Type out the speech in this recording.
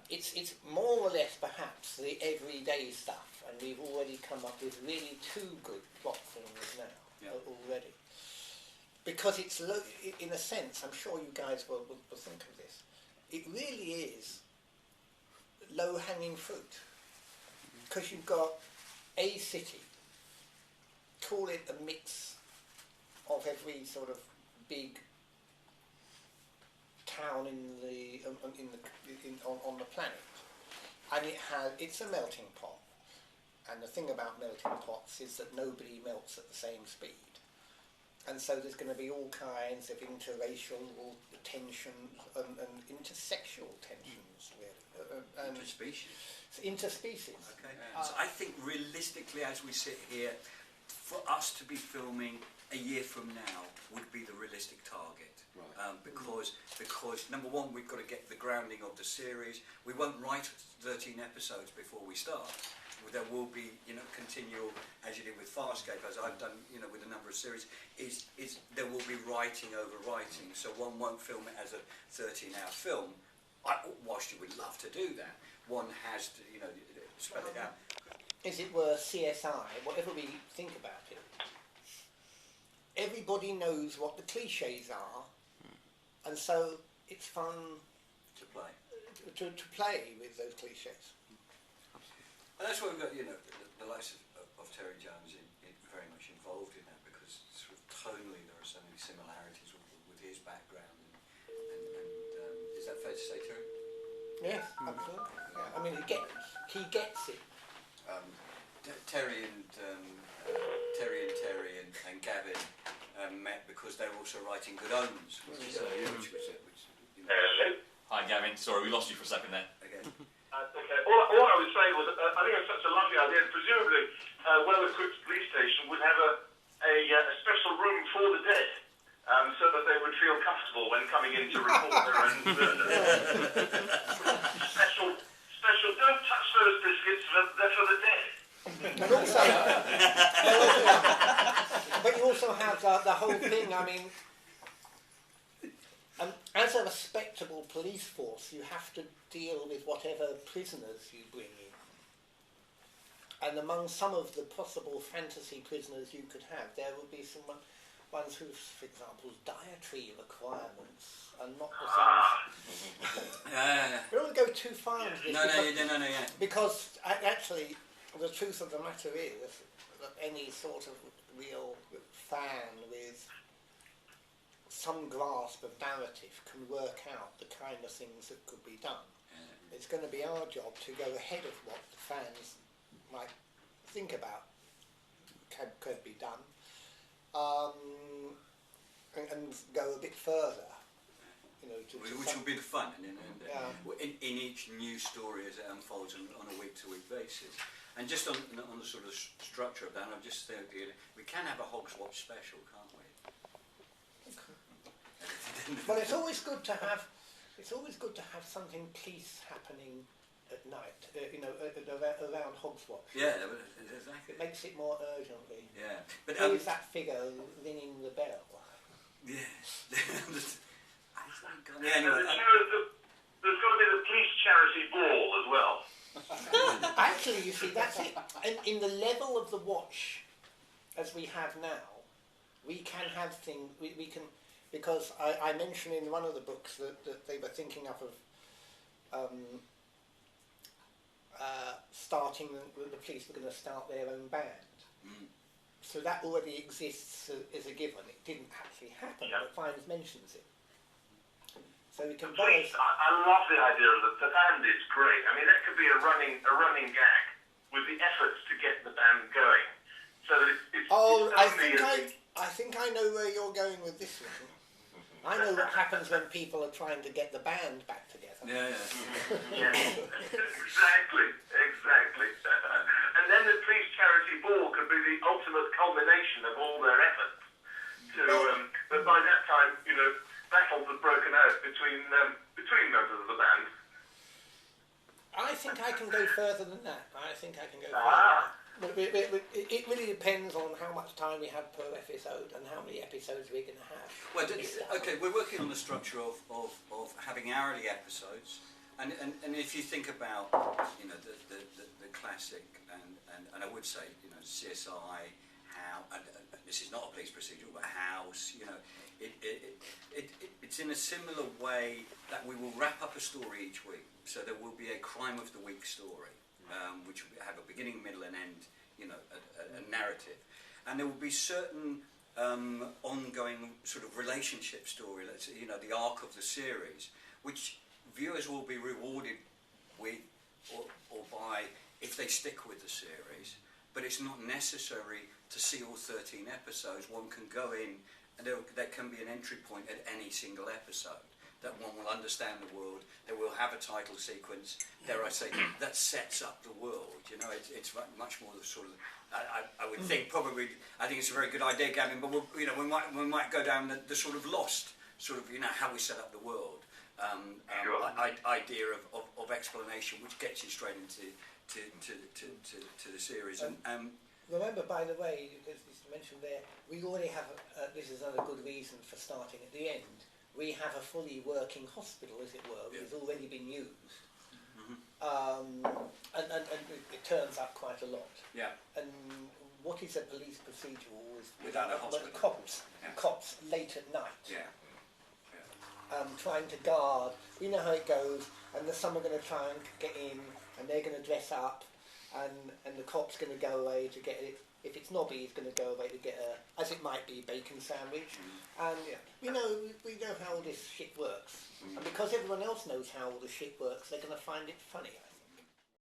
it's more or less perhaps the everyday stuff, and we've already come up with really two good plot things now already. Because it's in a sense, I'm sure you guys will think of this. It really is low-hanging fruit, because you've got a city. Call it a mix of every sort of big town on the planet, and it's a melting pot. And the thing about melting pots is that nobody melts at the same speed, and so there's going to be all kinds of interracial tension and intersexual tensions, really, and interspecies. Okay. So I think realistically, as we sit here, for us to be filming a year from now would be the realistic target. Right. Because number one, we've got to get the grounding of the series. We won't write 13 episodes before we start. There will be, continual, as you did with Farscape, as I've done, with a number of series, is there will be writing over writing. So one won't film it as a 13-hour film. Whilst you would love to do that, one has to, spell it out. As it were, CSI, whatever we think about it, everybody knows what the cliches are, and so it's fun to play to play with those cliches. And that's why we've got, the likes of Terry Jones very much involved in that, because sort of tonally there are so many similarities with his background. And is that fair to say, Terry? Yes, absolutely. Yeah. I mean, he gets it. Terry and Gavin met because they were also writing Good Omens, which Hi, Gavin. Sorry, we lost you for a second there. Again. Okay. All I was saying was, I think it's such a lovely idea. And presumably, well-equipped police station would have a special room for the dead, so that they would feel comfortable when coming in to report their own murder. Special. Don't touch those biscuits. They're for the dead. And also, but you also have the whole thing. I mean, as a respectable police force, you have to deal with whatever prisoners you bring in. And among some of the possible fantasy prisoners you could have, there would be some ones who, for example, dietary requirements are not the same. We don't want to go too far into this. No. Because actually, the truth of the matter is that any sort of real fan with some grasp of narrative can work out the kind of things that could be done. It's going to be our job to go ahead of what the fans might think about could be done, and go a bit further. Which will be the fun, in each new story as it unfolds on a week-to-week basis. And just on the sort of structure of that, I'm just thinking, we can have a Hogs Watch special, can't we? Well, it's always good to have something police happening at night, around Hogs Watch. Yeah, exactly. It makes it more urgently. Yeah, but who is that figure ringing the bell? Yes. Anyway, there's got to be the police charity ball as well. Actually, you see, that's it. In the level of the watch, as we have now, we can have things. We can, because I mentioned in one of the books that they were thinking of starting. The police were going to start their own band. So that already exists as a given. It didn't actually happen, but Fiennes mentions it. So we can Please, I love the idea of the band. Is great. I mean, that could be a running gag with the efforts to get the band going, so that it's. Oh, I think I know where you're going with this one. I know what happens when people are trying to get the band back together. Yeah. Exactly. And then the police charity ball could be the ultimate culmination of all their efforts. But by that time, battles have broken out between members of the band. I think I can go further than that. But it really depends on how much time we have per episode and how many episodes we're going to have. Well, okay, we're working on the structure of having hourly episodes, And if you think about, you know, the classic, and I would say, you know, CSI, and this is not a police procedural, but House, you know, it's in a similar way that we will wrap up a story each week. So there will be a crime of the week story, which will have a beginning, middle, and end, you know, a narrative, and there will be certain ongoing sort of relationship story, let's say, you know, the arc of the series, which viewers will be rewarded with or by if they stick with the series, but it's not necessary to see all 13 episodes. One can go in and there can be an entry point at any single episode that one will understand the world, that will have a title sequence, dare I say, that sets up the world. You know, it's much more the sort of, I would think probably, I think it's a very good idea, Gavin, but we'll, you know, we might go down the sort of Lost, sort of, you know, how we set up the world. Idea of explanation, which gets you straight into to the series. And remember, by the way, as you mentioned there, we already have. This is another good reason for starting at the end. We have a fully working hospital, as it were, which has already been used, and it turns up quite a lot. Yeah. And what is a police procedural is without a hospital. Cops late at night. Yeah. Trying to guard. We know how it goes, and some are going to try and get in, and they're going to dress up, and the cop's going to go away to get it. If it's Nobby, he's going to go away to get a, as it might be, bacon sandwich. And we know how all this shit works. And because everyone else knows how all the shit works, they're going to find it funny, I think.